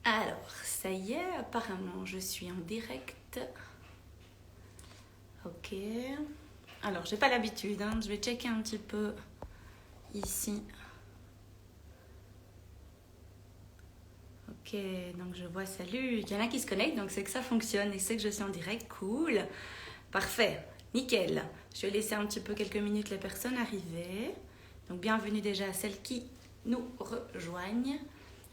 Alors, ça y est, apparemment, je suis en direct. Ok. Alors, j'ai pas l'habitude, hein. Je vais checker un petit peu ici. Ok, donc je vois salut. Il y en a qui se connectent, donc c'est que ça fonctionne et c'est que je suis en direct. Cool. Parfait. Nickel. Je vais laisser un petit peu quelques minutes les personnes arriver. Donc, bienvenue déjà à celles qui nous rejoignent.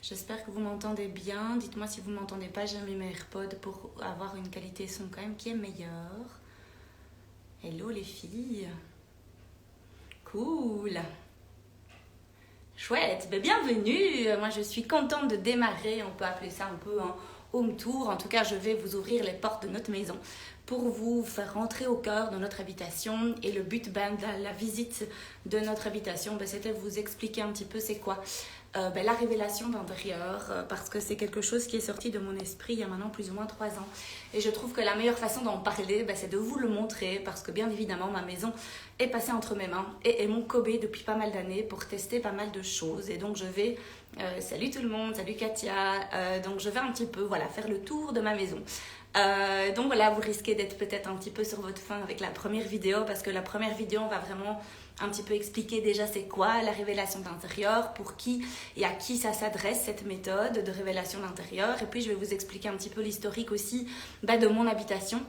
J'espère que vous m'entendez bien. Dites-moi si vous ne m'entendez pas. J'ai mis mes AirPods pour avoir une qualité son quand même qui est meilleure. Hello les filles. Cool. Chouette. Ben, bienvenue. Moi, je suis contente de démarrer. On peut appeler ça un peu un home tour. En tout cas, je vais vous ouvrir les portes de notre maison pour vous faire rentrer au cœur de notre habitation. Et le but de la visite de notre habitation, c'était de vous expliquer un petit peu c'est quoi la révélation d'intérieur, parce que c'est quelque chose qui est sorti de mon esprit il y a maintenant plus ou moins 3 ans. Et je trouve que la meilleure façon d'en parler, c'est de vous le montrer, parce que bien évidemment, ma maison est passée entre mes mains et est mon Kobe depuis pas mal d'années pour tester pas mal de choses. Et donc je vais, salut tout le monde, salut Katia, donc je vais un petit peu faire le tour de ma maison. Donc voilà, vous risquez d'être peut-être un petit peu sur votre faim avec la première vidéo, parce que la première vidéo, on va vraiment un petit peu expliquer déjà c'est quoi la révélation d'intérieur, pour qui et à qui ça s'adresse cette méthode de révélation d'intérieur. Et puis je vais vous expliquer un petit peu l'historique aussi de mon habitation.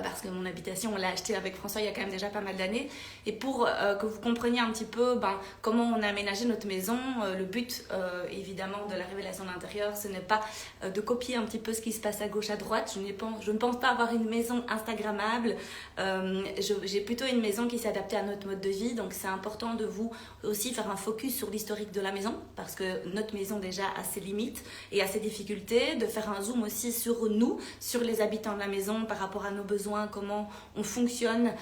Parce que mon habitation, on l'a achetée avec François il y a quand même déjà pas mal d'années. Et pour que vous compreniez un petit peu comment on a aménagé notre maison, le but évidemment de la révélation d'intérieur, ce n'est pas de copier un petit peu ce qui se passe à gauche, à droite. Je ne pense pas avoir une maison instagrammable. J'ai plutôt une maison qui s'est adaptée à notre mode de vie. Donc c'est important de vous aussi faire un focus sur l'historique de la maison, parce que notre maison déjà a ses limites et a ses difficultés. De faire un zoom aussi sur nous, sur les habitants de la maison par rapport à nos besoins, comment on fonctionne,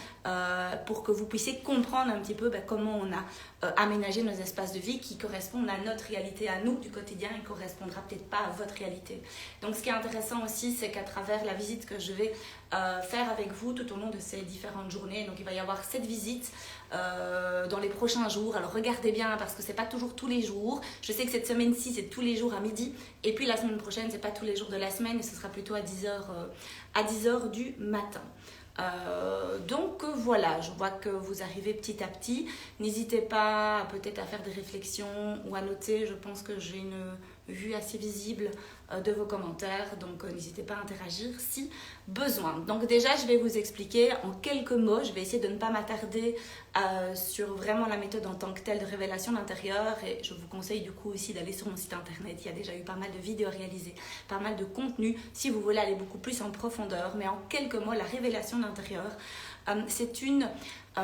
pour que vous puissiez comprendre un petit peu comment on a aménagé nos espaces de vie qui correspondent à notre réalité, à nous du quotidien, et ne correspondra peut-être pas à votre réalité. Donc ce qui est intéressant aussi, c'est qu'à travers la visite que je vais faire avec vous tout au long de ces différentes journées, donc il va y avoir 7 visites dans les prochains jours. Alors regardez bien, parce que c'est pas toujours tous les jours. Je sais que cette semaine-ci c'est tous les jours à midi, et puis la semaine prochaine c'est pas tous les jours de la semaine, et ce sera plutôt à 10h du matin. Donc voilà, je vois que vous arrivez petit à petit. N'hésitez pas peut-être à faire des réflexions ou à noter. Je pense que j'ai une vue assez visible de vos commentaires, donc n'hésitez pas à interagir si besoin. Donc déjà, je vais vous expliquer en quelques mots. Je vais essayer de ne pas m'attarder sur vraiment la méthode en tant que telle de révélation d'intérieur, et je vous conseille du coup aussi d'aller sur mon site internet. Il y a déjà eu pas mal de vidéos réalisées, pas mal de contenu si vous voulez aller beaucoup plus en profondeur. Mais en quelques mots, la révélation d'intérieur, c'est une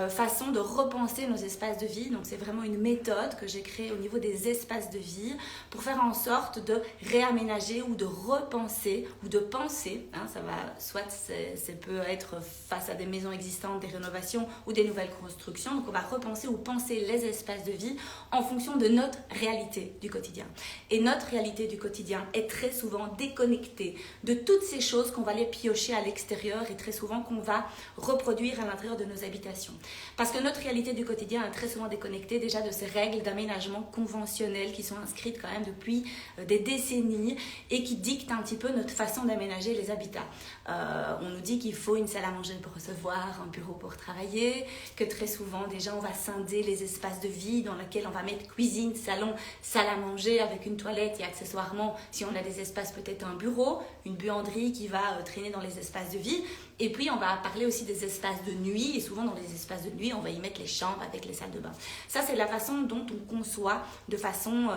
façon de repenser nos espaces de vie. Donc c'est vraiment une méthode que j'ai créée au niveau des espaces de vie pour faire en sorte de réaménager ou de repenser ou de penser, ça va, soit ça peut être face à des maisons existantes, des rénovations ou des nouvelles constructions. Donc on va repenser ou penser les espaces de vie en fonction de notre réalité du quotidien. Et notre réalité du quotidien est très souvent déconnectée de toutes ces choses qu'on va aller piocher à l'extérieur, et très souvent qu'on va reproduire à l'intérieur de nos habitations. Parce que notre réalité du quotidien est très souvent déconnectée déjà de ces règles d'aménagement conventionnelles qui sont inscrites quand même depuis des décennies et qui dictent un petit peu notre façon d'aménager les habitats. On nous dit qu'il faut une salle à manger pour recevoir, un bureau pour travailler, que très souvent déjà on va scinder les espaces de vie dans lesquels on va mettre cuisine, salon, salle à manger avec une toilette, et accessoirement, si on a des espaces, peut-être un bureau, une buanderie qui va traîner dans les espaces de vie. Et puis on va parler aussi des espaces de nuit, et souvent dans les espaces de nuit on va y mettre les chambres avec les salles de bain. Ça, c'est la façon dont on conçoit de façon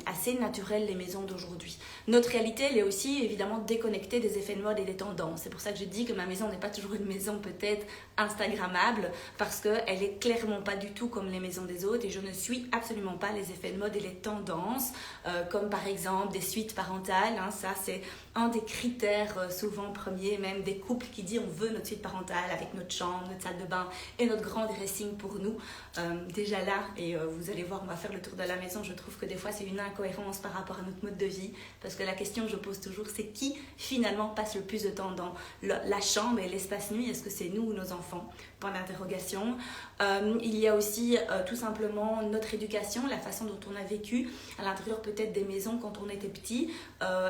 assez naturelle les maisons d'aujourd'hui. Notre réalité, elle est aussi évidemment déconnectée des effets de mode et des tendances. C'est pour ça que je dis que ma maison n'est pas toujours une maison peut-être instagrammable, parce qu'elle est clairement pas du tout comme les maisons des autres, et je ne suis absolument pas les effets de mode et les tendances, comme par exemple des suites parentales. Ça c'est un des critères souvent premiers, même des couples qui disent on veut notre suite parentale avec avec notre chambre, notre salle de bain et notre grand dressing pour nous. Déjà là, et vous allez voir, on va faire le tour de la maison, je trouve que des fois c'est une incohérence par rapport à notre mode de vie, parce que la question que je pose toujours, c'est qui finalement passe le plus de temps dans la chambre et l'espace nuit? Est-ce que c'est nous ou nos enfants? Point d'interrogation. Il y a aussi tout simplement notre éducation, la façon dont on a vécu à l'intérieur peut-être des maisons quand on était petit.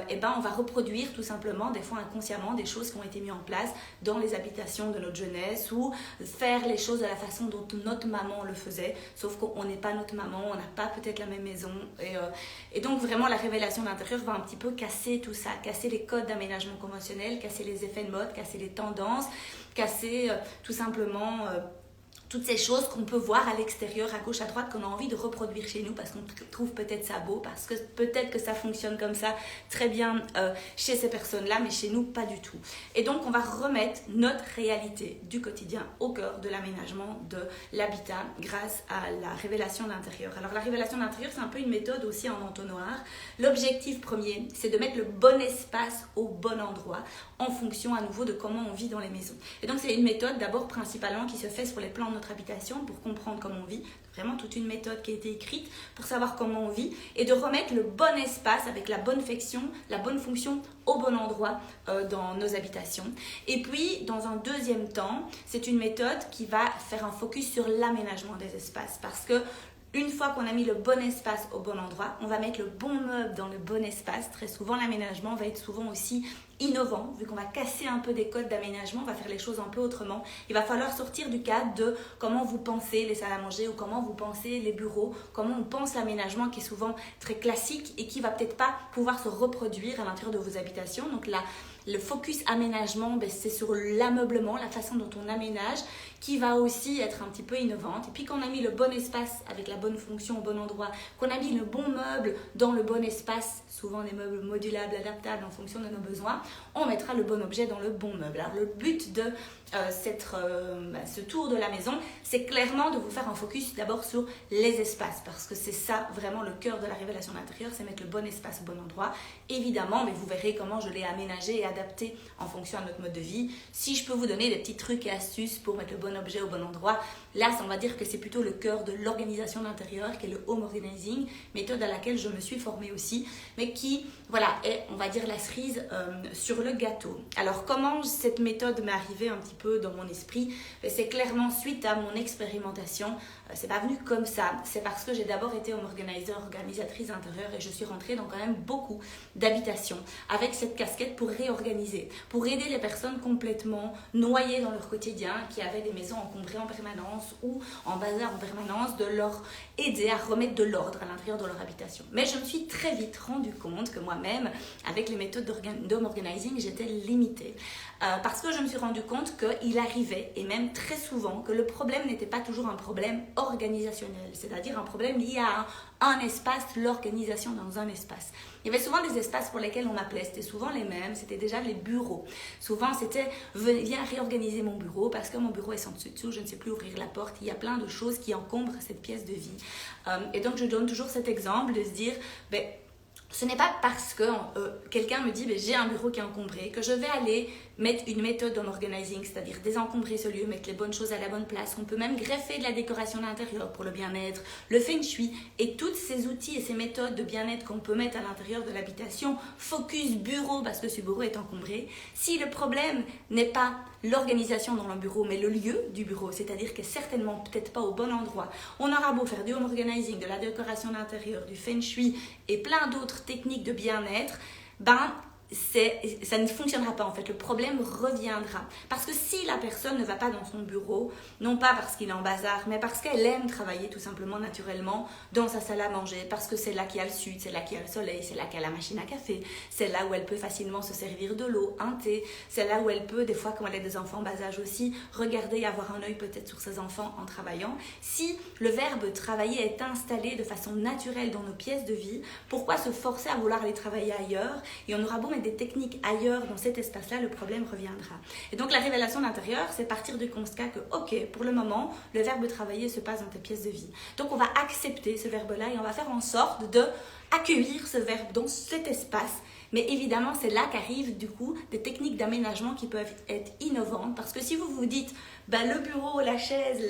Et ben on va reproduire tout simplement, des fois inconsciemment, des choses qui ont été mises en place dans les habitations de notre jeunesse, ou faire les choses de la façon dont notre maman le faisait, sauf qu'on n'est pas notre maman, on n'a pas peut-être la même maison. Et donc vraiment la révélation d'intérieur va un petit peu casser tout ça, casser les codes d'aménagement conventionnel, casser les effets de mode, casser les tendances, casser tout simplement toutes ces choses qu'on peut voir à l'extérieur, à gauche, à droite, qu'on a envie de reproduire chez nous parce qu'on trouve peut-être ça beau, parce que peut-être que ça fonctionne comme ça très bien chez ces personnes-là, mais chez nous, pas du tout. Et donc, on va remettre notre réalité du quotidien au cœur de l'aménagement de l'habitat grâce à la révélation d'intérieur. Alors, la révélation d'intérieur, c'est un peu une méthode aussi en entonnoir. L'objectif premier, c'est de mettre le bon espace au bon endroit en fonction à nouveau de comment on vit dans les maisons. Et donc, c'est une méthode d'abord principalement qui se fait sur les plans de notre habitation pour comprendre comment on vit, vraiment toute une méthode qui a été écrite pour savoir comment on vit et de remettre le bon espace avec la bonne fonction au bon endroit dans nos habitations. Et puis dans un deuxième temps, c'est une méthode qui va faire un focus sur l'aménagement des espaces, parce que une fois qu'on a mis le bon espace au bon endroit, on va mettre le bon meuble dans le bon espace. Très souvent, l'aménagement va être souvent aussi innovant, vu qu'on va casser un peu des codes d'aménagement, on va faire les choses un peu autrement. Il va falloir sortir du cadre de comment vous pensez les salles à manger ou comment vous pensez les bureaux, comment on pense l'aménagement qui est souvent très classique et qui va peut-être pas pouvoir se reproduire à l'intérieur de vos habitations. Donc là, le focus aménagement, c'est sur l'ameublement, la façon dont on aménage, qui va aussi être un petit peu innovante. Et puis quand on a mis le bon espace avec la bonne fonction au bon endroit, qu'on a mis le bon meuble dans le bon espace, souvent des meubles modulables, adaptables en fonction de nos besoins, on mettra le bon objet dans le bon meuble. Alors le but de ce tour de la maison, c'est clairement de vous faire un focus d'abord sur les espaces, parce que c'est ça vraiment le cœur de la révélation d'intérieur, c'est mettre le bon espace au bon endroit. Évidemment, mais vous verrez comment je l'ai aménagé et adapté en fonction de notre mode de vie. Si je peux vous donner des petits trucs et astuces pour mettre le bon objet au bon endroit, là, on va dire que c'est plutôt le cœur de l'organisation d'intérieur, qui est le home organizing, méthode à laquelle je me suis formée aussi, mais qui, voilà, est, on va dire, la cerise sur le gâteau. Alors, comment cette méthode m'est arrivée un petit peu dans mon esprit? C'est clairement suite à mon expérimentation. C'est pas venu comme ça, c'est parce que j'ai d'abord été home organizer, organisatrice intérieure, et je suis rentrée dans quand même beaucoup d'habitations avec cette casquette pour réorganiser, pour aider les personnes complètement noyées dans leur quotidien, qui avaient des maisons encombrées en permanence ou en bazar en permanence, de leur aider à remettre de l'ordre à l'intérieur de leur habitation. Mais je me suis très vite rendu compte que moi-même, avec les méthodes d'home organizing, j'étais limitée. Parce que je me suis rendu compte qu'il arrivait, et même très souvent, que le problème n'était pas toujours un problème organisationnel, c'est-à-dire un problème lié à un espace, l'organisation dans un espace. Il y avait souvent des espaces pour lesquels on appelait, c'était souvent les mêmes, c'était déjà les bureaux. Souvent c'était « viens réorganiser mon bureau parce que mon bureau est sans dessus-dessous, je ne sais plus ouvrir la porte ». Il y a plein de choses qui encombrent cette pièce de vie. Et donc je donne toujours cet exemple de se dire ce n'est pas parce que quelqu'un me dit j'ai un bureau qui est encombré que je vais aller mettre une méthode d'home organizing, c'est-à-dire désencombrer ce lieu, mettre les bonnes choses à la bonne place. On peut même greffer de la décoration d'intérieur pour le bien-être, le feng shui et tous ces outils et ces méthodes de bien-être qu'on peut mettre à l'intérieur de l'habitation, focus bureau parce que ce bureau est encombré. Si le problème n'est pas l'organisation dans le bureau, mais le lieu du bureau, c'est-à-dire que certainement peut-être pas au bon endroit, on aura beau faire du home organizing, de la décoration d'intérieur, du feng shui et plein d'autres techniques de bien-être, ça ne fonctionnera pas en fait, le problème reviendra. Parce que si la personne ne va pas dans son bureau, non pas parce qu'il est en bazar, mais parce qu'elle aime travailler tout simplement naturellement dans sa salle à manger, parce que c'est là qu'il y a le sud, c'est là qu'il y a le soleil, c'est là qu'il y a la machine à café, c'est là où elle peut facilement se servir de l'eau, un thé, c'est là où elle peut, des fois quand elle a des enfants en bas âge aussi, regarder et avoir un œil peut-être sur ses enfants en travaillant. Si le verbe travailler est installé de façon naturelle dans nos pièces de vie, pourquoi se forcer à vouloir aller travailler ailleurs? Et on aura beau mettre des techniques ailleurs dans cet espace-là, le problème reviendra. Et donc la révélation d'intérieur, c'est partir du constat que, ok, pour le moment, le verbe travailler se passe dans tes pièces de vie. Donc on va accepter ce verbe-là et on va faire en sorte de accueillir ce verbe dans cet espace. Mais évidemment, c'est là qu'arrivent du coup des techniques d'aménagement qui peuvent être innovantes. Parce que si vous vous dites, le bureau, la chaise,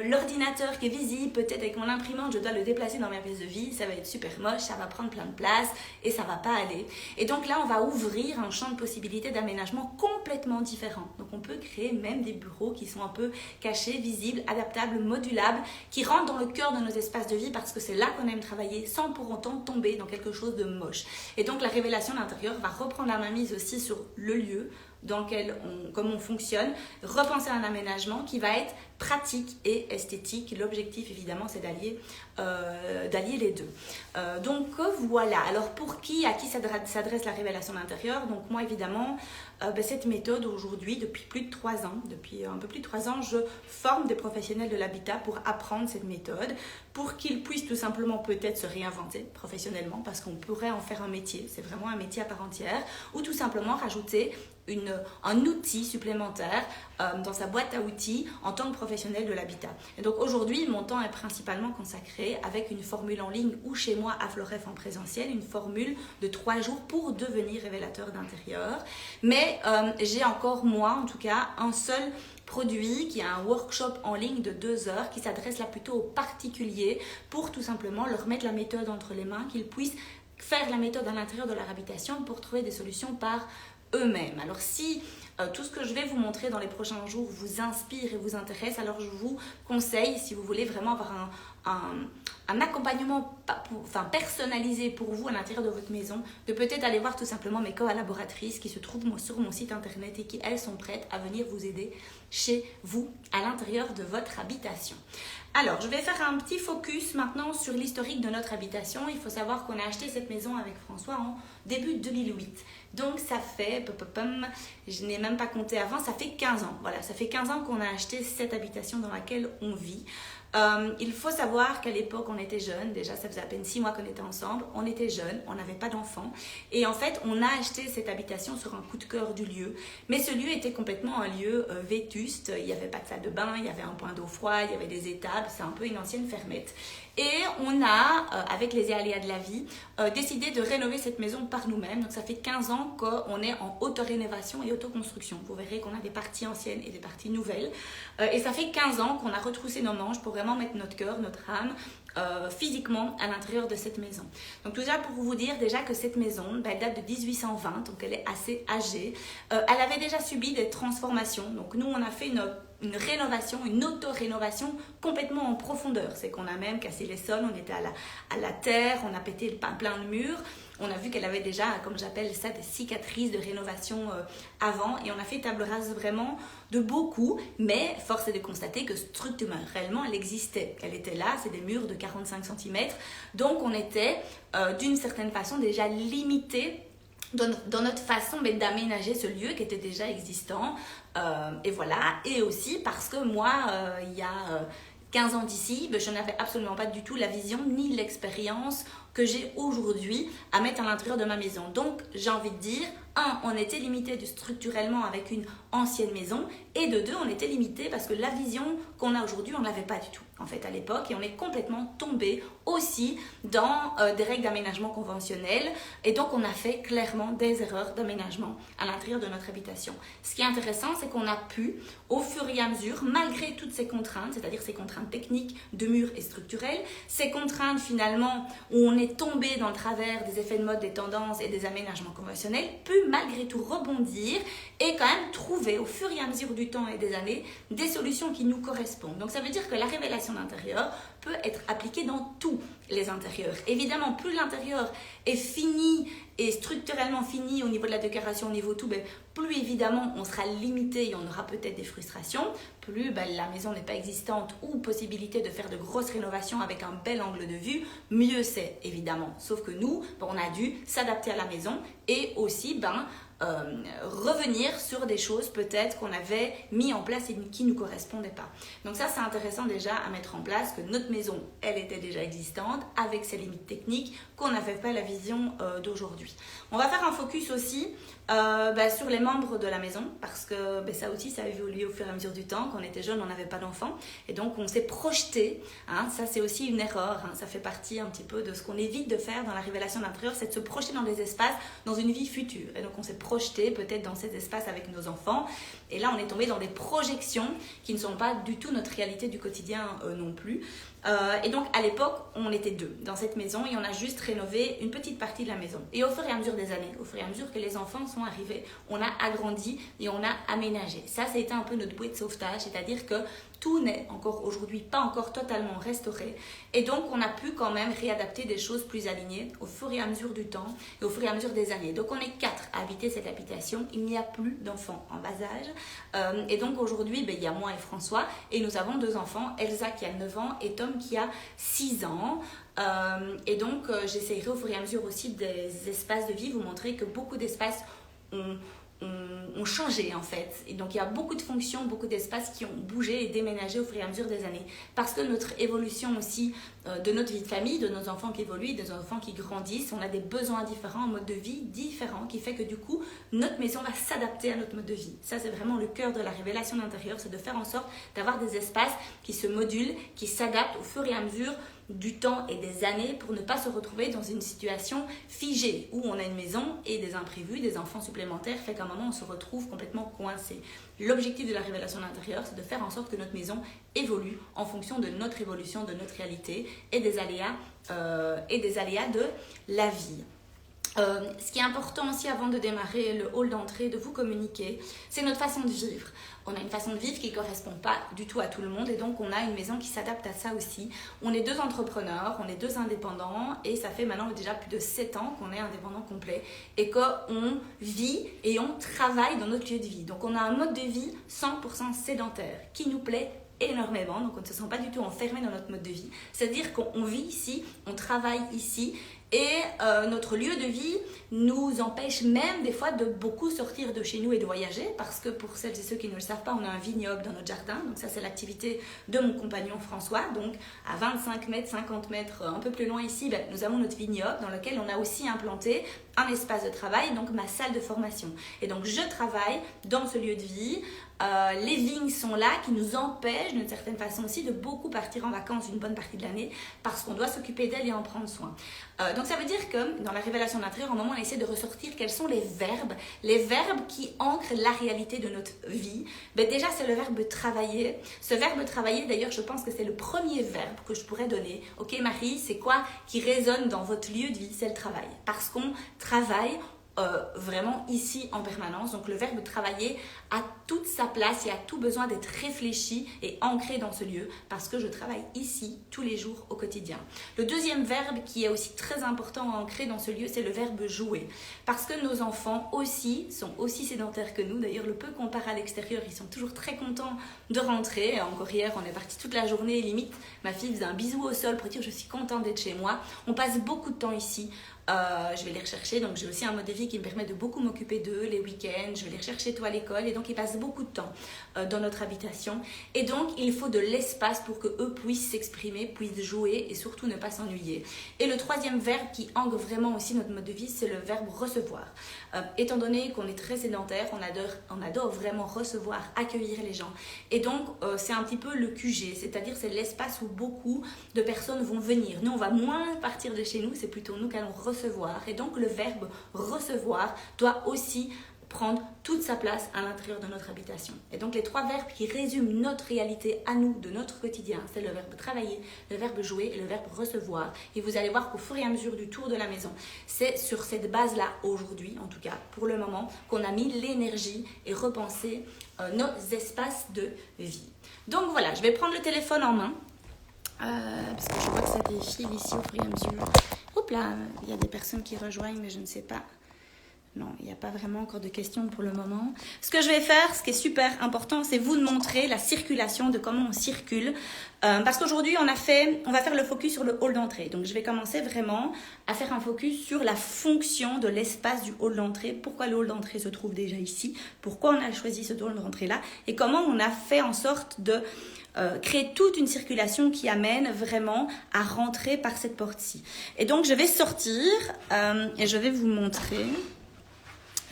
l'ordinateur qui est visible, peut-être avec mon imprimante, je dois le déplacer dans ma pièce de vie, ça va être super moche, ça va prendre plein de place et ça va pas aller. Et donc là, on va ouvrir un champ de possibilités d'aménagement complètement différent. Donc on peut créer même des bureaux qui sont un peu cachés, visibles, adaptables, modulables, qui rentrent dans le cœur de nos espaces de vie parce que c'est là qu'on aime travailler sans pour autant tomber dans quelque chose de moche. Et donc la révélation d'intérieur va reprendre la mainmise aussi sur le lieu dans lequel comme on fonctionne, repenser un aménagement qui va être pratique et esthétique. L'objectif évidemment c'est d'allier les deux. Donc voilà, alors à qui s'adresse la révélation d'intérieur? Donc moi évidemment, cette méthode aujourd'hui, depuis un peu plus de 3 ans, je forme des professionnels de l'habitat pour apprendre cette méthode, pour qu'ils puissent tout simplement peut-être se réinventer professionnellement, parce qu'on pourrait en faire un métier, c'est vraiment un métier à part entière, ou tout simplement rajouter un outil supplémentaire dans sa boîte à outils en tant que professionnel de l'habitat. Et donc aujourd'hui, mon temps est principalement consacré avec une formule en ligne ou chez moi à Floref en présentiel, une formule de 3 jours pour devenir révélateur d'intérieur. Mais j'ai encore, moi en tout cas, un seul produit qui a un workshop en ligne de 2 heures qui s'adresse là plutôt aux particuliers pour tout simplement leur mettre la méthode entre les mains, qu'ils puissent faire la méthode à l'intérieur de leur habitation pour trouver des solutions par eux-mêmes. Alors si tout ce que je vais vous montrer dans les prochains jours vous inspire et vous intéresse, alors je vous conseille, si vous voulez vraiment avoir un accompagnement personnalisé pour vous à l'intérieur de votre maison, de peut-être aller voir tout simplement mes collaboratrices qui se trouvent sur mon site internet et qui, elles, sont prêtes à venir vous aider chez vous, à l'intérieur de votre habitation. Alors, je vais faire un petit focus maintenant sur l'historique de notre habitation. Il faut savoir qu'on a acheté cette maison avec François en début 2008. Donc, ça fait, je n'ai même pas compté avant, ça fait 15 ans. Voilà, ça fait 15 ans qu'on a acheté cette habitation dans laquelle on vit. Il faut savoir qu'à l'époque, on était jeunes. Déjà, ça faisait à peine 6 mois qu'on était ensemble. On était jeunes, on n'avait pas d'enfants. Et en fait, on a acheté cette habitation sur un coup de cœur du lieu. Mais ce lieu était complètement un lieu vétuste. Il n'y avait pas de salle de bain, il y avait un point d'eau froide, il y avait des étables. C'est un peu une ancienne fermette. Et on a, avec les aléas de la vie, décidé de rénover cette maison par nous-mêmes. Donc ça fait 15 ans qu'on est en auto-rénovation et autoconstruction. Vous verrez qu'on a des parties anciennes et des parties nouvelles. Et ça fait 15 ans qu'on a retroussé nos manches pour vraiment mettre notre cœur, notre âme, physiquement à l'intérieur de cette maison. Donc tout ça pour vous dire déjà que cette maison, elle date de 1820, donc elle est assez âgée. Elle avait déjà subi des transformations. Donc nous, on a fait une rénovation, une auto-rénovation complètement en profondeur. C'est qu'on a même cassé les sols, on était à la terre, on a pété plein de murs. On a vu qu'elle avait déjà, comme j'appelle ça, des cicatrices de rénovation avant. Et on a fait table rase vraiment de beaucoup. Mais force est de constater que structurellement, elle existait. Elle était là, c'est des murs de 45 cm. Donc on était d'une certaine façon déjà limité dans notre façon d'aménager ce lieu qui était déjà existant. Et voilà. Et aussi parce que moi, il y a 15 ans d'ici, je n'avais absolument pas du tout la vision ni l'expérience que j'ai aujourd'hui à mettre à l'intérieur de ma maison. Donc, j'ai envie de dire, 1, on était limité structurellement avec une ancienne maison, et de 2, on était limité parce que la vision qu'on a aujourd'hui, on ne l'avait pas du tout, en fait, à l'époque, et on est complètement tombé aussi dans des règles d'aménagement conventionnelles, et donc on a fait clairement des erreurs d'aménagement à l'intérieur de notre habitation. Ce qui est intéressant, c'est qu'on a pu, au fur et à mesure, malgré toutes ces contraintes, c'est-à-dire ces contraintes techniques, de murs et structurelles, ces contraintes finalement où on est tombé dans le travers des effets de mode, des tendances et des aménagements conventionnels, pu malgré tout rebondir et quand même trouver au fur et à mesure du temps et des années des solutions qui nous correspondent. Donc ça veut dire que la révélation d'intérieur peut être appliquée dans tous les intérieurs. Évidemment, plus l'intérieur est fini et structurellement fini au niveau de la décoration, au niveau tout, plus évidemment on sera limité et on aura peut-être des frustrations. Plus la maison n'est pas existante ou possibilité de faire de grosses rénovations avec un bel angle de vue, mieux c'est évidemment. Sauf que nous, on a dû s'adapter à la maison et aussi revenir sur des choses peut-être qu'on avait mis en place et qui ne nous correspondaient pas. Donc ça, c'est intéressant déjà à mettre en place, que notre maison, elle était déjà existante, avec ses limites techniques, qu'on n'avait pas la vision d'aujourd'hui. On va faire un focus aussi sur les membres de la maison, parce que ça aussi, ça a évolué au fur et à mesure du temps. Quand on était jeune, on n'avait pas d'enfants, et donc on s'est projeté. Ça, c'est aussi une erreur. Ça fait partie un petit peu de ce qu'on évite de faire dans la révélation d'intérieur, c'est de se projeter dans des espaces, dans une vie future. Et donc on s'est projeté peut-être dans ces espaces avec nos enfants, et là on est tombé dans des projections qui ne sont pas du tout notre réalité du quotidien non plus. Et donc à l'époque, on était 2 dans cette maison et on a juste rénové une petite partie de la maison. Et au fur et à mesure des années, au fur et à mesure que les enfants sont arrivés, on a agrandi et on a aménagé. Ça a été un peu notre bouée de sauvetage, c'est-à-dire que tout n'est encore aujourd'hui pas encore totalement restauré. Et donc, on a pu quand même réadapter des choses plus alignées au fur et à mesure du temps et au fur et à mesure des années. Donc, on est 4 à habiter cette habitation. Il n'y a plus d'enfants en bas âge. Et donc, aujourd'hui, il y a moi et François. Et nous avons 2 enfants, Elsa qui a 9 ans et Tom qui a 6 ans. Et donc, j'essaierai au fur et à mesure aussi des espaces de vie, vous montrer que beaucoup d'espaces ont changé en fait. Et donc il y a beaucoup de fonctions, beaucoup d'espaces qui ont bougé et déménagé au fur et à mesure des années. Parce que notre évolution aussi de notre vie de famille, de nos enfants qui évoluent, de nos enfants qui grandissent, on a des besoins différents, un mode de vie différent qui fait que du coup, notre maison va s'adapter à notre mode de vie. Ça, c'est vraiment le cœur de la révélation d'intérieur, c'est de faire en sorte d'avoir des espaces qui se modulent, qui s'adaptent au fur et à mesure du temps et des années pour ne pas se retrouver dans une situation figée où on a une maison et des imprévus, des enfants supplémentaires fait qu'à un moment on se retrouve complètement coincé. L'objectif de la révélation de l'intérieur, c'est de faire en sorte que notre maison évolue en fonction de notre évolution, de notre réalité et des aléas de la vie. Ce qui est important aussi avant de démarrer le hall d'entrée, de vous communiquer, c'est notre façon de vivre. On a une façon de vivre qui ne correspond pas du tout à tout le monde et donc on a une maison qui s'adapte à ça aussi. On est 2 entrepreneurs, on est 2 indépendants et ça fait maintenant déjà plus de 7 ans qu'on est indépendants complets et qu'on vit et on travaille dans notre lieu de vie. Donc on a un mode de vie 100% sédentaire qui nous plaît énormément, donc on ne se sent pas du tout enfermé dans notre mode de vie. C'est-à-dire qu'on vit ici, on travaille ici et notre lieu de vie nous empêche même des fois de beaucoup sortir de chez nous et de voyager parce que pour celles et ceux qui ne le savent pas, on a un vignoble dans notre jardin. Donc ça, c'est l'activité de mon compagnon François. Donc à 25 mètres, 50 mètres, un peu plus loin ici, nous avons notre vignoble dans lequel on a aussi implanté un espace de travail, donc ma salle de formation. Et donc je travaille dans ce lieu de vie. Les vignes sont là qui nous empêchent d'une certaine façon aussi de beaucoup partir en vacances une bonne partie de l'année parce qu'on doit s'occuper d'elles et en prendre soin. Donc ça veut dire que dans la révélation de l'intérieur, au moment où on essaie de ressortir quels sont les verbes qui ancrent la réalité de notre vie. Déjà c'est le verbe travailler. Ce verbe travailler, d'ailleurs je pense que c'est le premier verbe que je pourrais donner. Ok Marie, c'est quoi qui résonne dans votre lieu de vie? C'est le travail. Parce qu'on travaille vraiment ici en permanence. Donc le verbe travailler a toute sa place et a tout besoin d'être réfléchi et ancré dans ce lieu parce que je travaille ici tous les jours au quotidien. Le deuxième verbe qui est aussi très important à ancrer dans ce lieu, c'est le verbe jouer. Parce que nos enfants aussi sont aussi sédentaires que nous. D'ailleurs, le peu qu'on part à l'extérieur, ils sont toujours très contents de rentrer. Encore hier, on est parti toute la journée. Limite, ma fille faisait un bisou au sol pour dire je suis contente d'être chez moi. On passe beaucoup de temps ici. Je vais les rechercher, donc j'ai aussi un mode de vie qui me permet de beaucoup m'occuper d'eux les week-ends, je vais les rechercher tôt à l'école et donc ils passent beaucoup de temps dans notre habitation et donc il faut de l'espace pour que eux puissent s'exprimer, puissent jouer et surtout ne pas s'ennuyer. Et le troisième verbe qui ancre vraiment aussi notre mode de vie, c'est le verbe recevoir. Étant donné qu'on est très sédentaire, on adore vraiment recevoir, accueillir les gens et donc c'est un petit peu le QG, c'est-à-dire c'est l'espace où beaucoup de personnes vont venir. Nous on va moins partir de chez nous, c'est plutôt nous qu'allons recevoir. Et donc le verbe recevoir doit aussi prendre toute sa place à l'intérieur de notre habitation. Et donc les 3 verbes qui résument notre réalité à nous, de notre quotidien, c'est le verbe travailler, le verbe jouer et le verbe recevoir. Et vous allez voir qu'au fur et à mesure du tour de la maison, c'est sur cette base-là, aujourd'hui en tout cas, pour le moment, qu'on a mis l'énergie et repensé nos espaces de vie. Donc voilà, je vais prendre le téléphone en main. Parce que je vois que ça défile ici au fur et à mesure. Oups là, il y a des personnes qui rejoignent, mais je ne sais pas Non, il n'y a pas vraiment encore de questions pour le moment. Ce que je vais faire, ce qui est super important, c'est vous montrer la circulation, de comment on circule. Parce qu'aujourd'hui, on va faire le focus sur le hall d'entrée. Donc, je vais commencer vraiment à faire un focus sur la fonction de l'espace du hall d'entrée. Pourquoi le hall d'entrée se trouve déjà ici? Pourquoi on a choisi ce hall d'entrée-là? Et comment on a fait en sorte de créer toute une circulation qui amène vraiment à rentrer par cette porte-ci. Et donc, je vais sortir et je vais vous montrer...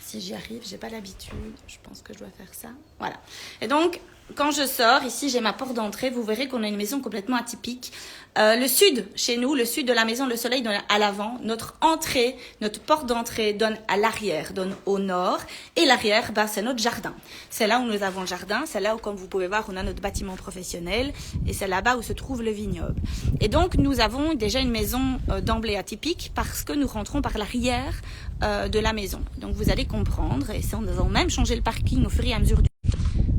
Si j'y arrive, j'ai pas l'habitude, je pense que je dois faire ça. Voilà. Et donc, quand je sors, ici j'ai ma porte d'entrée, vous verrez qu'on a une maison complètement atypique. Le sud, chez nous, le sud de la maison, le soleil donne à l'avant. Notre entrée, notre porte d'entrée donne à l'arrière, donne au nord. Et l'arrière, c'est notre jardin. C'est là où nous avons le jardin. C'est là où, comme vous pouvez voir, on a notre bâtiment professionnel. Et c'est là-bas où se trouve le vignoble. Et donc, nous avons déjà une maison d'emblée atypique parce que nous rentrons par l'arrière de la maison. Donc, vous allez comprendre. Et ça, nous avons même changé le parking au fur et à mesure du...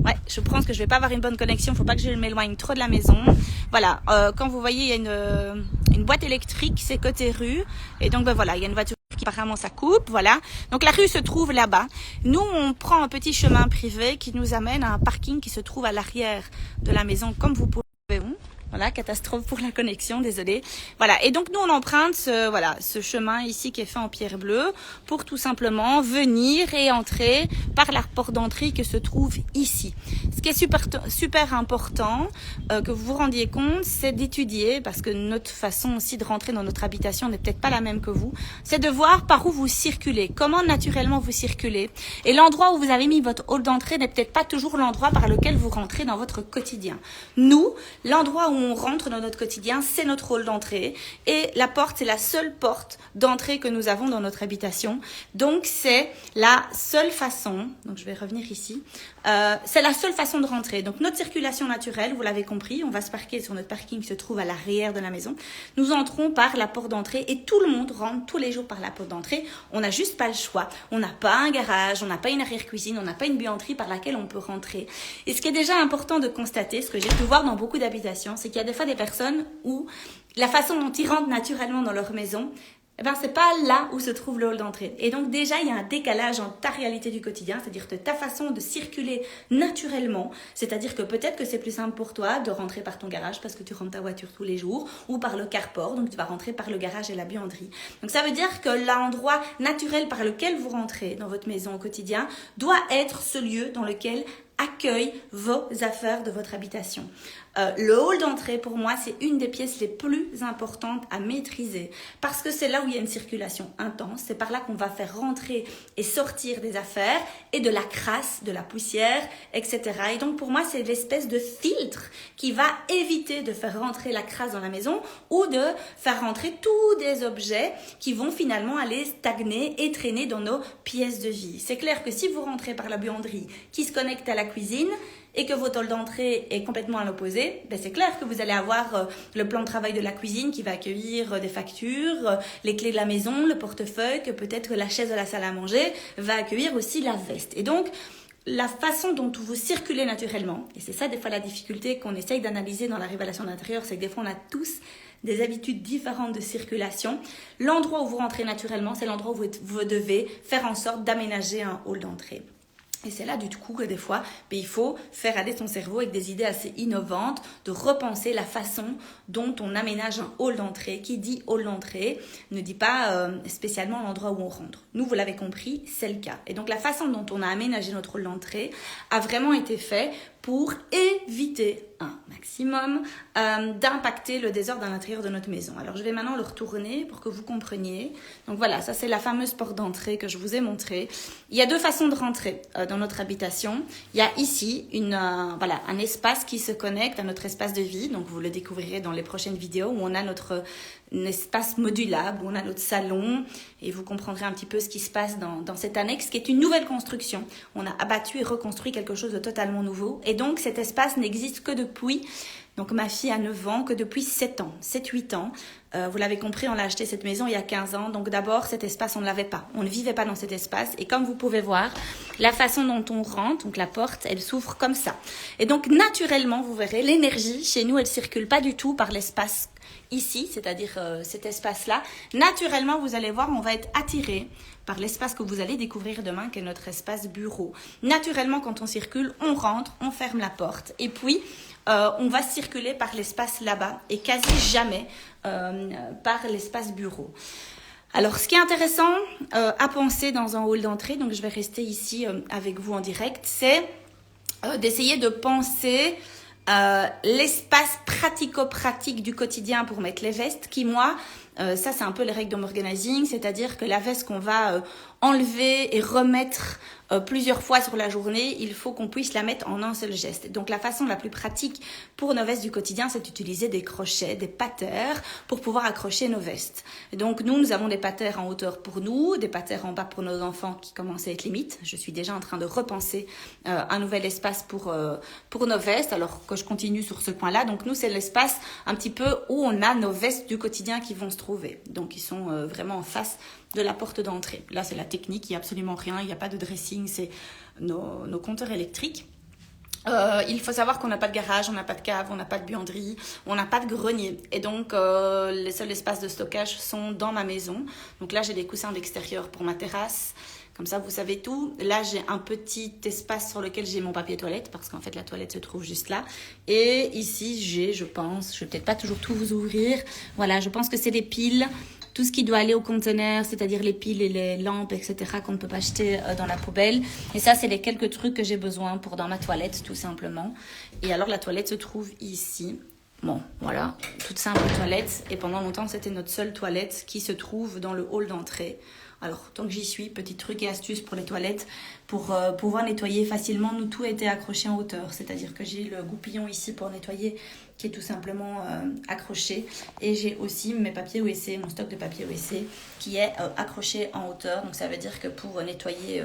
Ouais, je pense que je vais pas avoir une bonne connexion. Faut pas que je m'éloigne trop de la maison. Voilà. Quand vous voyez, il y a une boîte électrique, c'est côté rue. Et donc, voilà, il y a une voiture qui apparemment ça coupe. Voilà. Donc, la rue se trouve là-bas. Nous, on prend un petit chemin privé qui nous amène à un parking qui se trouve à l'arrière de la maison, comme vous pouvez voir. Voilà, catastrophe pour la connexion, désolé. Voilà, et donc nous on emprunte ce chemin ici qui est fait en pierre bleue pour tout simplement venir et entrer par la porte d'entrée qui se trouve ici. Ce qui est super important que vous vous rendiez compte, c'est d'étudier, parce que notre façon aussi de rentrer dans notre habitation n'est peut-être pas la même que vous, c'est de voir par où vous circulez, comment naturellement vous circulez. Et l'endroit où vous avez mis votre hall d'entrée n'est peut-être pas toujours l'endroit par lequel vous rentrez dans votre quotidien. Nous, l'endroit où on rentre dans notre quotidien, c'est notre hall d'entrée. Et la porte, c'est la seule porte d'entrée que nous avons dans notre habitation. Donc, c'est la seule façon, donc je vais revenir ici, c'est la seule façon de rentrer. Donc, notre circulation naturelle, vous l'avez compris, on va se parquer sur notre parking qui se trouve à l'arrière de la maison. Nous entrons par la porte d'entrée et tout le monde rentre tous les jours par la porte d'entrée. On n'a juste pas le choix. On n'a pas un garage, on n'a pas une arrière-cuisine, on n'a pas une buanderie par laquelle on peut rentrer. Et ce qui est déjà important de constater, ce que j'ai pu voir dans beaucoup d'habitations, c'est qu'il y a des fois des personnes où la façon dont ils rentrent naturellement dans leur maison, c'est pas là où se trouve le hall d'entrée. Et donc déjà, il y a un décalage entre ta réalité du quotidien, c'est-à-dire que ta façon de circuler naturellement, c'est-à-dire que peut-être que c'est plus simple pour toi de rentrer par ton garage parce que tu rentres ta voiture tous les jours, ou par le carport, donc tu vas rentrer par le garage et la buanderie. Donc ça veut dire que l'endroit naturel par lequel vous rentrez dans votre maison au quotidien doit être ce lieu dans lequel accueille vos affaires de votre habitation. Le hall d'entrée, pour moi, c'est une des pièces les plus importantes à maîtriser parce que c'est là où il y a une circulation intense. C'est par là qu'on va faire rentrer et sortir des affaires et de la crasse, de la poussière, etc. Et donc, pour moi, c'est l'espèce de filtre qui va éviter de faire rentrer la crasse dans la maison ou de faire rentrer tous des objets qui vont finalement aller stagner et traîner dans nos pièces de vie. C'est clair que si vous rentrez par la buanderie qui se connecte à la cuisine, et que votre hall d'entrée est complètement à l'opposé, c'est clair que vous allez avoir le plan de travail de la cuisine qui va accueillir des factures, les clés de la maison, le portefeuille, que peut-être la chaise de la salle à manger va accueillir aussi la veste. Et donc, la façon dont vous circulez naturellement, et c'est ça des fois la difficulté qu'on essaye d'analyser dans la révélation d'intérieur, c'est que des fois on a tous des habitudes différentes de circulation. L'endroit où vous rentrez naturellement, c'est l'endroit où vous devez faire en sorte d'aménager un hall d'entrée. Et c'est là du coup que des fois, il faut faire aller son cerveau avec des idées assez innovantes, de repenser la façon dont on aménage un hall d'entrée. Qui dit hall d'entrée ne dit pas spécialement l'endroit où on rentre. Nous, vous l'avez compris, c'est le cas. Et donc la façon dont on a aménagé notre hall d'entrée a vraiment été fait pour éviter un maximum d'impacter le désordre à l'intérieur de notre maison. Alors, je vais maintenant le retourner pour que vous compreniez. Donc voilà, ça c'est la fameuse porte d'entrée que je vous ai montrée. Il y a deux façons de rentrer dans notre habitation. Il y a ici un espace qui se connecte à notre espace de vie. Donc, vous le découvrirez dans les prochaines vidéos où on a notre espace modulable, où on a notre salon et vous comprendrez un petit peu ce qui se passe dans cette annexe qui est une nouvelle construction. On a abattu et reconstruit quelque chose de totalement nouveau et donc cet espace n'existe que depuis donc ma fille a 9 ans, que depuis 7 ans, 7-8 ans, vous l'avez compris, on a acheté cette maison il y a 15 ans. Donc d'abord, cet espace, on ne l'avait pas. On ne vivait pas dans cet espace. Et comme vous pouvez voir, la façon dont on rentre, donc la porte, elle s'ouvre comme ça. Et donc naturellement, vous verrez, l'énergie, chez nous, elle circule pas du tout par l'espace ici, c'est-à-dire cet espace-là. Naturellement, vous allez voir, on va être attiré par l'espace que vous allez découvrir demain, qui est notre espace bureau. Naturellement, quand on circule, on rentre, on ferme la porte. Et puis, on va circuler par l'espace là-bas et quasi jamais par l'espace bureau. Alors, ce qui est intéressant à penser dans un hall d'entrée, donc je vais rester ici avec vous en direct, c'est d'essayer de penser l'espace pratico-pratique du quotidien pour mettre les vestes qui, moi, ça c'est un peu les règles d'home organizing, c'est-à-dire que la veste qu'on va enlever et remettre plusieurs fois sur la journée, il faut qu'on puisse la mettre en un seul geste. Donc la façon la plus pratique pour nos vestes du quotidien, c'est d'utiliser des crochets, des patères pour pouvoir accrocher nos vestes. Et donc nous avons des patères en hauteur pour nous, des patères en bas pour nos enfants qui commencent à être limites. Je suis déjà en train de repenser un nouvel espace pour nos vestes, alors que je continue sur ce point-là. Donc nous, c'est l'espace un petit peu où on a nos vestes du quotidien qui vont se trouver. Donc ils sont vraiment en face de la porte d'entrée. Là, c'est la technique, il n'y a absolument rien, il n'y a pas de dressing, c'est nos compteurs électriques. Il faut savoir qu'on n'a pas de garage, on n'a pas de cave, on n'a pas de buanderie, on n'a pas de grenier. Et donc, les seuls espaces de stockage sont dans ma maison. Donc là, j'ai des coussins d'extérieur pour ma terrasse. Comme ça, vous savez tout. Là, j'ai un petit espace sur lequel j'ai mon papier toilette, parce qu'en fait, la toilette se trouve juste là. Et ici, je pense, je vais peut-être pas toujours tout vous ouvrir. Voilà, je pense que c'est des piles. Tout ce qui doit aller au conteneur, c'est-à-dire les piles et les lampes, etc., qu'on ne peut pas jeter dans la poubelle. Et ça, c'est les quelques trucs que j'ai besoin pour dans ma toilette, tout simplement. Et alors, la toilette se trouve ici. Bon, voilà, toute simple toilette. Et pendant longtemps, c'était notre seule toilette qui se trouve dans le hall d'entrée. Alors, tant que j'y suis, petit truc et astuce pour les toilettes, pour pouvoir nettoyer facilement. Nous, tout a été accroché en hauteur. C'est-à-dire que j'ai le goupillon ici pour nettoyer qui est tout simplement accroché. Et j'ai aussi mes papiers WC, mon stock de papier WC qui est accroché en hauteur. Donc, ça veut dire que pour nettoyer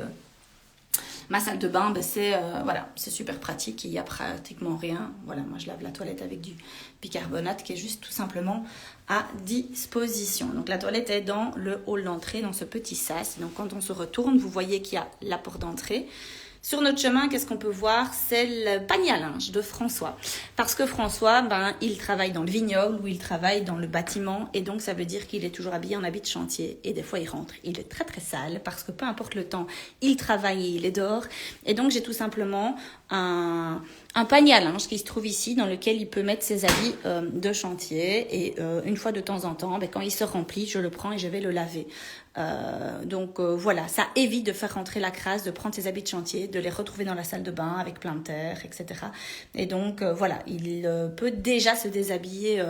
ma salle de bain, c'est super pratique. Il n'y a pratiquement rien. Voilà, moi, je lave la toilette avec du bicarbonate qui est juste tout simplement à disposition. Donc la toilette est dans le hall d'entrée, dans ce petit sas. Donc quand on se retourne, vous voyez qu'il y a la porte d'entrée. Sur notre chemin, qu'est-ce qu'on peut voir? C'est le panier à linge de François. Parce que François, il travaille dans le vignoble ou il travaille dans le bâtiment. Et donc, ça veut dire qu'il est toujours habillé en habit de chantier. Et des fois, il rentre. Il est très, très sale parce que peu importe le temps, il travaille et il est dehors. Et donc, j'ai tout simplement un panier à linge qui se trouve ici dans lequel il peut mettre ses habits de chantier. Et une fois de temps en temps, quand il se remplit, je le prends et je vais le laver. Voilà, ça évite de faire rentrer la crasse, de prendre ses habits de chantier, de les retrouver dans la salle de bain avec plein de terre, etc. Et donc voilà, il peut déjà se déshabiller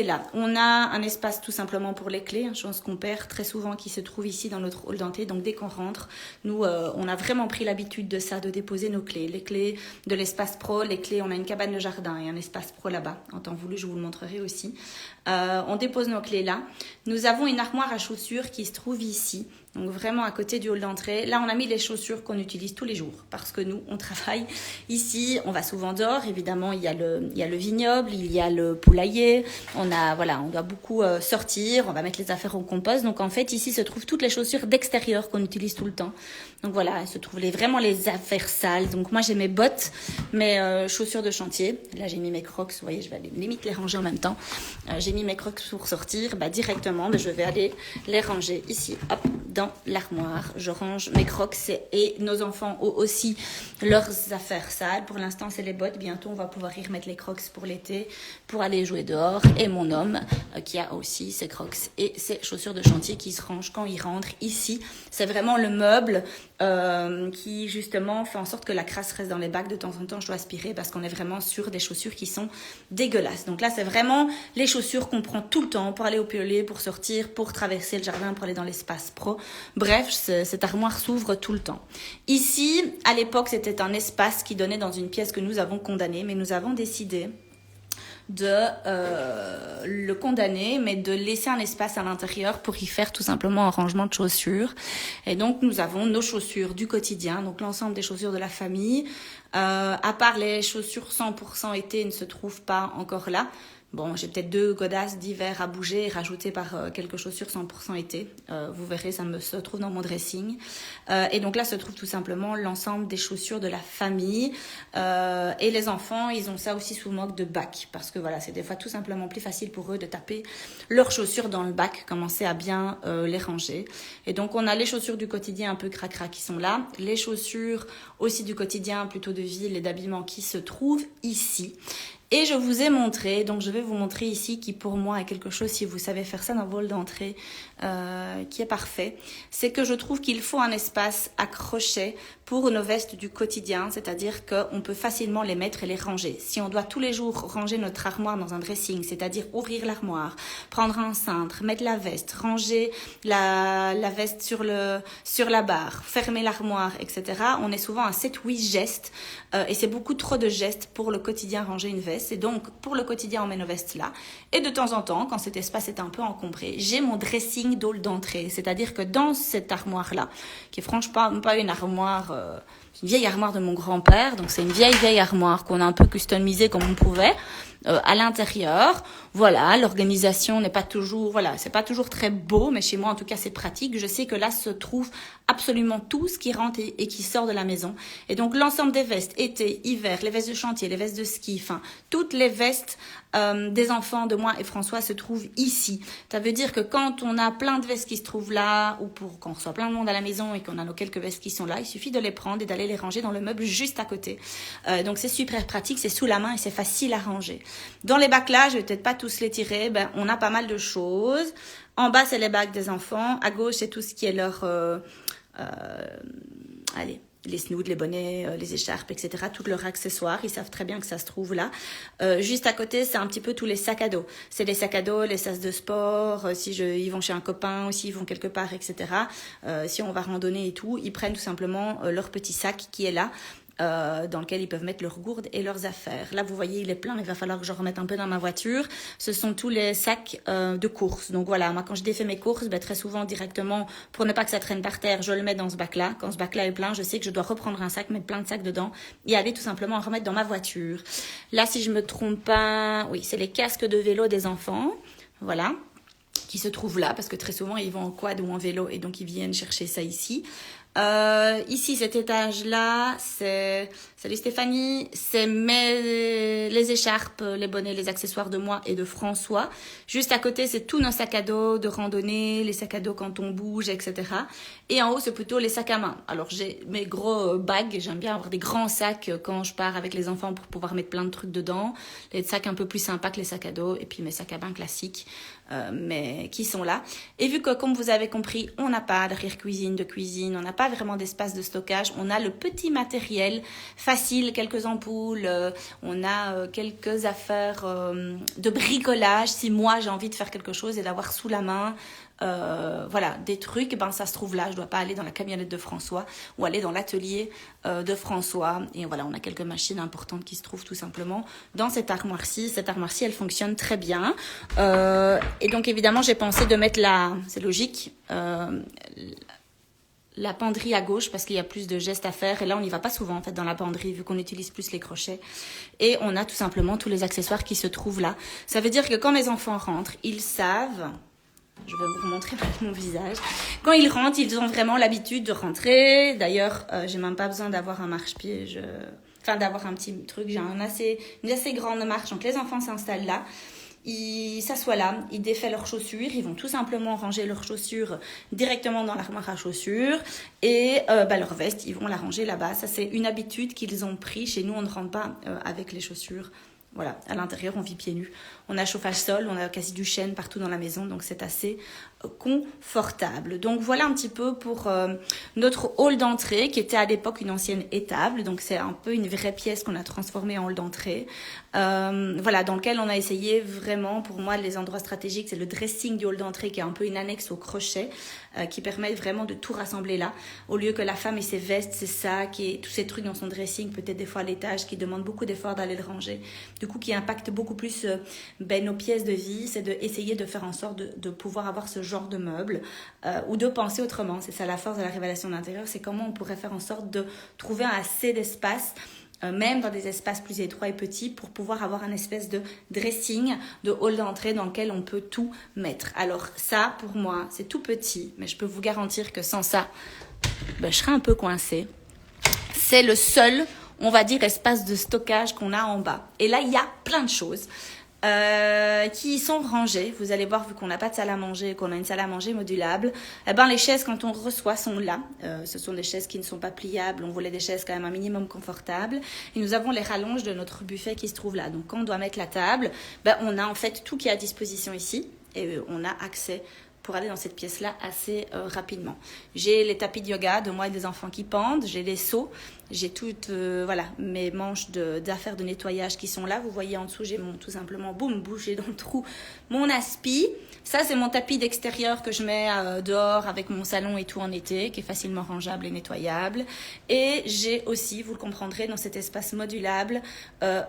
là. On a un espace tout simplement pour les clés, chose qu'on perd très souvent qui se trouve ici dans notre hall d'entrée. Donc dès qu'on rentre, nous on a vraiment pris l'habitude de ça, de déposer nos clés. Les clés de l'espace pro, les clés, on a une cabane de jardin et un espace pro là-bas. En temps voulu, je vous le montrerai aussi. On dépose nos clés là. Nous avons une armoire à chaussures qui se trouve ici. Donc vraiment à côté du hall d'entrée. Là, on a mis les chaussures qu'on utilise tous les jours parce que nous, on travaille ici. On va souvent dehors. Évidemment, il y a le vignoble, il y a le poulailler. On doit beaucoup sortir. On va mettre les affaires au compost. Donc en fait, ici se trouvent toutes les chaussures d'extérieur qu'on utilise tout le temps. Donc voilà, se trouvent vraiment les affaires sales. Donc moi, j'ai mes bottes, mes chaussures de chantier. Là, j'ai mis mes crocs. Vous voyez, je vais limite les ranger en même temps. J'ai mis mes crocs pour sortir. Directement, je vais aller les ranger ici, hop, dans l'armoire. Je range mes crocs et nos enfants ont aussi leurs affaires sales. Pour l'instant, c'est les bottes. Bientôt, on va pouvoir y remettre les crocs pour l'été, pour aller jouer dehors. Et mon homme, qui a aussi ses crocs et ses chaussures de chantier qui se rangent quand il rentre ici. C'est vraiment le meuble qui, justement, fait en sorte que la crasse reste dans les bacs. De temps en temps, je dois aspirer parce qu'on est vraiment sur des chaussures qui sont dégueulasses. Donc là, c'est vraiment les chaussures qu'on prend tout le temps pour aller au piolet, pour sortir, pour traverser le jardin, pour aller dans l'espace pro. Bref, cette armoire s'ouvre tout le temps. Ici, à l'époque, c'était un espace qui donnait dans une pièce que nous avons condamnée, mais nous avons décidé de le condamner, mais de laisser un espace à l'intérieur pour y faire tout simplement un rangement de chaussures. Et donc nous avons nos chaussures du quotidien, donc l'ensemble des chaussures de la famille. À part les chaussures 100% été ne se trouvent pas encore là. Bon, j'ai peut-être 2 godasses d'hiver à bouger et rajouter par quelques chaussures 100% été. Vous verrez, ça se trouve dans mon dressing. Et donc là se trouve tout simplement l'ensemble des chaussures de la famille. Et les enfants, ils ont ça aussi sous mode de bac. Parce que voilà, c'est des fois tout simplement plus facile pour eux de taper leurs chaussures dans le bac, commencer à bien les ranger. Et donc on a les chaussures du quotidien un peu cracra qui sont là. Les chaussures aussi du quotidien, plutôt de ville et d'habillement qui se trouvent ici. Et je vous ai montré, donc je vais vous montrer ici, qui pour moi est quelque chose, si vous savez faire ça dans le vol d'entrée, qui est parfait, c'est que je trouve qu'il faut un espace à crochet pour nos vestes du quotidien, c'est-à-dire qu'on peut facilement les mettre et les ranger. Si on doit tous les jours ranger notre armoire dans un dressing, c'est-à-dire ouvrir l'armoire, prendre un cintre, mettre la veste, ranger la veste sur la barre, fermer l'armoire, etc., on est souvent à 7-8 gestes, et c'est beaucoup trop de gestes pour le quotidien ranger une veste. Et donc, pour le quotidien, on met nos vestes là. Et de temps en temps, quand cet espace est un peu encombré, j'ai mon dressing d'hall d'entrée. C'est-à-dire que dans cette armoire-là, qui est franchement pas une armoire, une vieille armoire de mon grand-père, donc c'est une vieille armoire qu'on a un peu customisée comme on pouvait, à l'intérieur. Voilà, l'organisation n'est pas toujours, voilà, c'est pas toujours très beau, mais chez moi en tout cas c'est pratique. Je sais que là se trouve absolument tout ce qui rentre et qui sort de la maison. Et donc l'ensemble des vestes, été, hiver, les vestes de chantier, les vestes de ski, enfin toutes les vestes des enfants de moi et François se trouvent ici. Ça veut dire que quand on a plein de vestes qui se trouvent là, ou pour qu'on reçoit plein de monde à la maison et qu'on a nos quelques vestes qui sont là, il suffit de les prendre et d'aller les ranger dans le meuble juste à côté. Donc c'est super pratique, c'est sous la main et c'est facile à ranger. Dans les bacs là, je vais peut-être pas tous les tirer, on a pas mal de choses. En bas, c'est les bacs des enfants. À gauche, c'est tout ce qui est leur... les snoods, les bonnets, les écharpes, etc. Tous leurs accessoires, ils savent très bien que ça se trouve là. Juste à côté, c'est un petit peu tous les sacs à dos. C'est les sacs à dos, les sas de sport, ils vont chez un copain ou s'ils vont quelque part, etc. Si on va randonner et tout, ils prennent tout simplement leur petit sac qui est là. Dans lequel ils peuvent mettre leurs gourdes et leurs affaires. Là, vous voyez, il est plein. Il va falloir que je remette un peu dans ma voiture. Ce sont tous les sacs de courses. Donc voilà, moi, quand je défais mes courses, très souvent, directement, pour ne pas que ça traîne par terre, je le mets dans ce bac-là. Quand ce bac-là est plein, je sais que je dois reprendre un sac, mettre plein de sacs dedans et aller tout simplement remettre dans ma voiture. Là, si je me trompe pas, oui, c'est les casques de vélo des enfants. Voilà, qui se trouvent là, parce que très souvent, ils vont en quad ou en vélo et donc ils viennent chercher ça ici. Ici, cet étage-là, salut Stéphanie, c'est les écharpes, les bonnets, les accessoires de moi et de François. Juste à côté, c'est tous nos sacs à dos de randonnée, les sacs à dos quand on bouge, etc. Et en haut, c'est plutôt les sacs à main. Alors, j'ai mes gros bags, j'aime bien avoir des grands sacs quand je pars avec les enfants pour pouvoir mettre plein de trucs dedans. Les sacs un peu plus sympas que les sacs à dos et puis mes sacs à main classiques, mais qui sont là. Et vu que, comme vous avez compris, on n'a pas d'arrière-cuisine, de cuisine, on n'a pas vraiment d'espace de stockage, on a le petit matériel facile, quelques ampoules, on a quelques affaires de bricolage, si moi j'ai envie de faire quelque chose et d'avoir sous la main voilà, des trucs, ça se trouve là, je dois pas aller dans la camionnette de François ou aller dans l'atelier de François. Et voilà, on a quelques machines importantes qui se trouvent tout simplement dans cette armoire-ci. Cette armoire-ci, elle fonctionne très bien. Et donc évidemment, j'ai pensé de mettre c'est logique, la penderie à gauche parce qu'il y a plus de gestes à faire. Et là, on n'y va pas souvent en fait dans la penderie vu qu'on utilise plus les crochets. Et on a tout simplement tous les accessoires qui se trouvent là. Ça veut dire que quand mes enfants rentrent, ils savent... Je vais vous montrer mon visage. Quand ils rentrent, ils ont vraiment l'habitude de rentrer. D'ailleurs, j'ai même pas besoin d'avoir un marchepied. D'avoir un petit truc. J'ai une assez grande marche. Donc les enfants s'installent là. Ils s'assoient là, ils défait leurs chaussures, ils vont tout simplement ranger leurs chaussures directement dans l'armoire à chaussures et leur veste, ils vont la ranger là-bas. Ça, c'est une habitude qu'ils ont pris. Chez nous, on ne rentre pas avec les chaussures. Voilà, à l'intérieur, on vit pieds nus. On a chauffage sol, on a quasi du chêne partout dans la maison, donc c'est assez confortable. Donc voilà un petit peu pour notre hall d'entrée qui était à l'époque une ancienne étable. Donc c'est un peu une vraie pièce qu'on a transformée en hall d'entrée. Voilà, dans lequel on a essayé vraiment, pour moi, les endroits stratégiques, c'est le dressing du hall d'entrée qui est un peu une annexe au crochet qui permet vraiment de tout rassembler là. Au lieu que la femme ait ses vestes, ses sacs et tous ces trucs dans son dressing, peut-être des fois à l'étage, qui demande beaucoup d'efforts d'aller le ranger. Du coup, qui impacte beaucoup plus nos pièces de vie, c'est d'essayer de faire en sorte de pouvoir avoir ce genre de meubles ou de penser autrement. C'est ça la force de la révélation d'intérieur, c'est comment on pourrait faire en sorte de trouver assez d'espace même dans des espaces plus étroits et petits pour pouvoir avoir un espèce de dressing, de hall d'entrée dans lequel on peut tout mettre. Alors ça, pour moi, c'est tout petit, mais je peux vous garantir que sans ça, je serais un peu coincée. C'est le seul, on va dire, espace de stockage qu'on a en bas. Et là, il y a plein de choses qui sont rangées. Vous allez voir, vu qu'on n'a pas de salle à manger, qu'on a une salle à manger modulable, les chaises, quand on reçoit, sont là. Ce sont des chaises qui ne sont pas pliables. On voulait des chaises quand même un minimum confortables. Et nous avons les rallonges de notre buffet qui se trouvent là. Donc, quand on doit mettre la table, on a en fait tout qui est à disposition ici. Et on a accès pour aller dans cette pièce-là assez rapidement. J'ai les tapis de yoga de moi et des enfants qui pendent, j'ai les seaux, j'ai toutes mes manches d'affaires de nettoyage qui sont là. Vous voyez en dessous, j'ai tout simplement, bougé dans le trou, mon aspi. Ça, c'est mon tapis d'extérieur que je mets dehors avec mon salon et tout en été, qui est facilement rangeable et nettoyable. Et j'ai aussi, vous le comprendrez, dans cet espace modulable,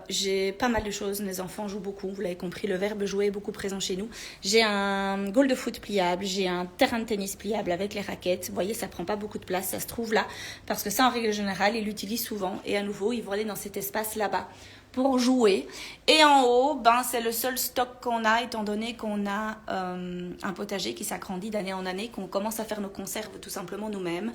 j'ai pas mal de choses. Les enfants jouent beaucoup, vous l'avez compris, le verbe jouer est beaucoup présent chez nous. J'ai un goal de foot pliable, j'ai un terrain de tennis pliable avec les raquettes. Vous voyez, ça prend pas beaucoup de place, ça se trouve là, parce que ça, en règle générale, ils l'utilisent souvent. Et à nouveau, ils vont aller dans cet espace là-bas pour jouer. Et en haut, c'est le seul stock qu'on a, étant donné qu'on a un potager qui s'agrandit d'année en année, qu'on commence à faire nos conserves tout simplement nous-mêmes,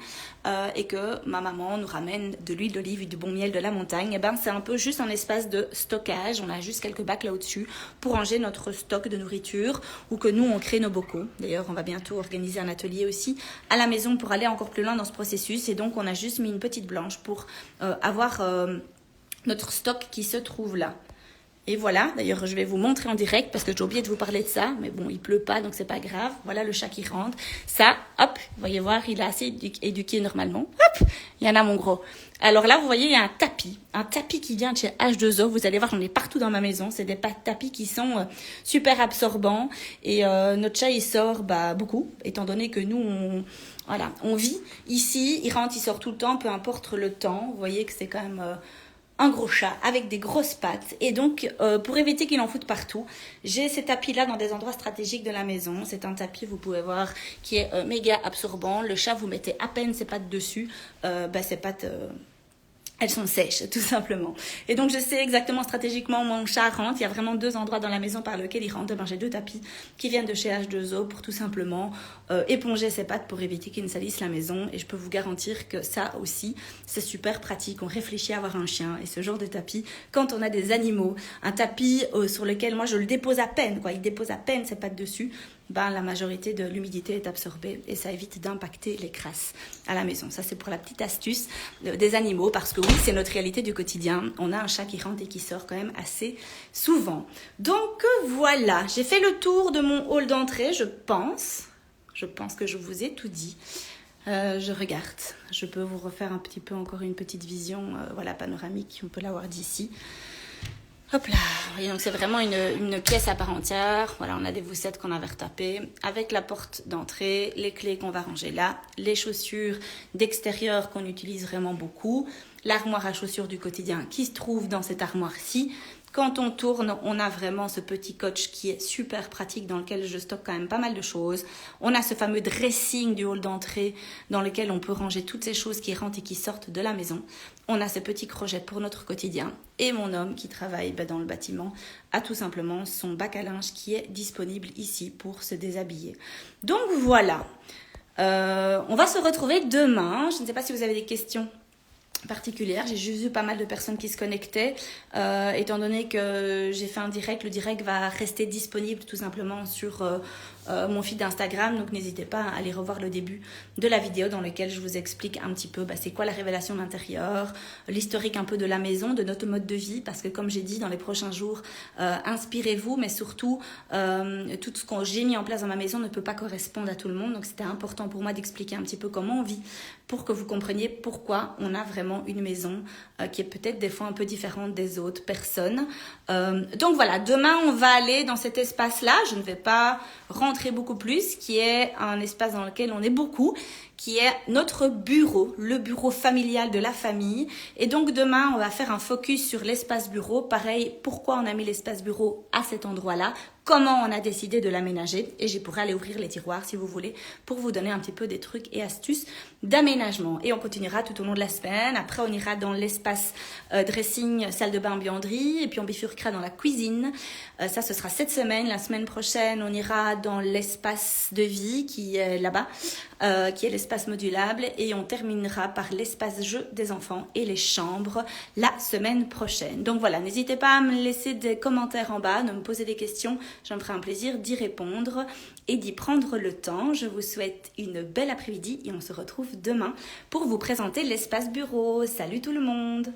et que ma maman nous ramène de l'huile d'olive et du bon miel de la montagne. C'est un peu juste un espace de stockage. On a juste quelques bacs là au-dessus pour ranger notre stock de nourriture, ou que nous, on crée nos bocaux. D'ailleurs, on va bientôt organiser un atelier aussi à la maison pour aller encore plus loin dans ce processus. Et donc, on a juste mis une petite blanche pour avoir notre stock qui se trouve là. Et voilà, d'ailleurs je vais vous montrer en direct parce que j'ai oublié de vous parler de ça, mais bon, il pleut pas donc c'est pas grave. Voilà le chat qui rentre. Ça, hop, vous voyez voir, il est assez éduqué normalement. Hop, il y en a mon gros. Alors là, vous voyez, il y a un tapis qui vient de chez H2O. Vous allez voir, j'en ai partout dans ma maison. C'est des tapis qui sont super absorbants. Et notre chat, il sort beaucoup, étant donné que nous, on vit ici. Il rentre, il sort tout le temps, peu importe le temps. Vous voyez que c'est quand même un gros chat avec des grosses pattes. Et donc, pour éviter qu'il en foute partout, j'ai ces tapis-là dans des endroits stratégiques de la maison. C'est un tapis, vous pouvez voir, qui est méga absorbant. Le chat, vous mettez à peine ses pattes dessus. Ses pattes... elles sont sèches, tout simplement. Et donc, je sais exactement stratégiquement où mon chat rentre. Il y a vraiment 2 endroits dans la maison par lesquels il rentre. J'ai 2 tapis qui viennent de chez H2O pour tout simplement éponger ses pattes pour éviter qu'il ne salisse la maison. Et je peux vous garantir que ça aussi, c'est super pratique. On réfléchit à avoir un chien. Et ce genre de tapis, quand on a des animaux, un tapis sur lequel moi je le dépose à peine, il dépose à peine ses pattes dessus, la majorité de l'humidité est absorbée et ça évite d'impacter les crasses à la maison. Ça, c'est pour la petite astuce des animaux, parce que oui, c'est notre réalité du quotidien. On a un chat qui rentre et qui sort quand même assez souvent. Donc voilà, j'ai fait le tour de mon hall d'entrée, je pense que je vous ai tout dit. Je regarde, je peux vous refaire un petit peu encore une petite vision panoramique, on peut l'avoir d'ici. Hop là, et donc c'est vraiment une pièce à part entière. Voilà, on a des voussettes qu'on avait retapées avec la porte d'entrée, les clés qu'on va ranger là, les chaussures d'extérieur qu'on utilise vraiment beaucoup, l'armoire à chaussures du quotidien qui se trouve dans cette armoire-ci. Quand on tourne, on a vraiment ce petit coach qui est super pratique dans lequel je stocke quand même pas mal de choses. On a ce fameux dressing du hall d'entrée dans lequel on peut ranger toutes ces choses qui rentrent et qui sortent de la maison. On a ce petit crochet pour notre quotidien. Et mon homme qui travaille dans le bâtiment a tout simplement son bac à linge qui est disponible ici pour se déshabiller. Donc voilà, on va se retrouver demain. Je ne sais pas si vous avez des questions particulière. J'ai juste vu pas mal de personnes qui se connectaient. Étant donné que j'ai fait un direct, le direct va rester disponible tout simplement sur mon feed d'Instagram, donc n'hésitez pas à aller revoir le début de la vidéo dans lequel je vous explique un petit peu c'est quoi la révélation d'intérieur, l'historique un peu de la maison, de notre mode de vie, parce que comme j'ai dit dans les prochains jours, inspirez-vous, mais surtout tout ce que j'ai mis en place dans ma maison ne peut pas correspondre à tout le monde, donc c'était important pour moi d'expliquer un petit peu comment on vit pour que vous compreniez pourquoi on a vraiment une maison qui est peut-être des fois un peu différente des autres personnes. Donc voilà, demain on va aller dans cet espace-là, je ne vais pas rentrer beaucoup plus, qui est un espace dans lequel on est beaucoup, qui est notre bureau, le bureau familial de la famille. Et donc demain, on va faire un focus sur l'espace bureau. Pareil, pourquoi on a mis l'espace bureau à cet endroit-là, comment on a décidé de l'aménager. Et je pourrais aller ouvrir les tiroirs si vous voulez, pour vous donner un petit peu des trucs et astuces d'aménagement. Et on continuera tout au long de la semaine. Après, on ira dans l'espace dressing, salle de bain, buanderie. Et puis on bifurquera dans la cuisine. Ça, ce sera cette semaine. La semaine prochaine, on ira dans l'espace de vie qui est là-bas, qui est l'espace modulable, et on terminera par l'espace jeu des enfants et les chambres la semaine prochaine. Donc voilà, n'hésitez pas à me laisser des commentaires en bas, de me poser des questions, je me ferai un plaisir d'y répondre et d'y prendre le temps. Je vous souhaite une belle après-midi et on se retrouve demain pour vous présenter l'espace bureau. Salut tout le monde!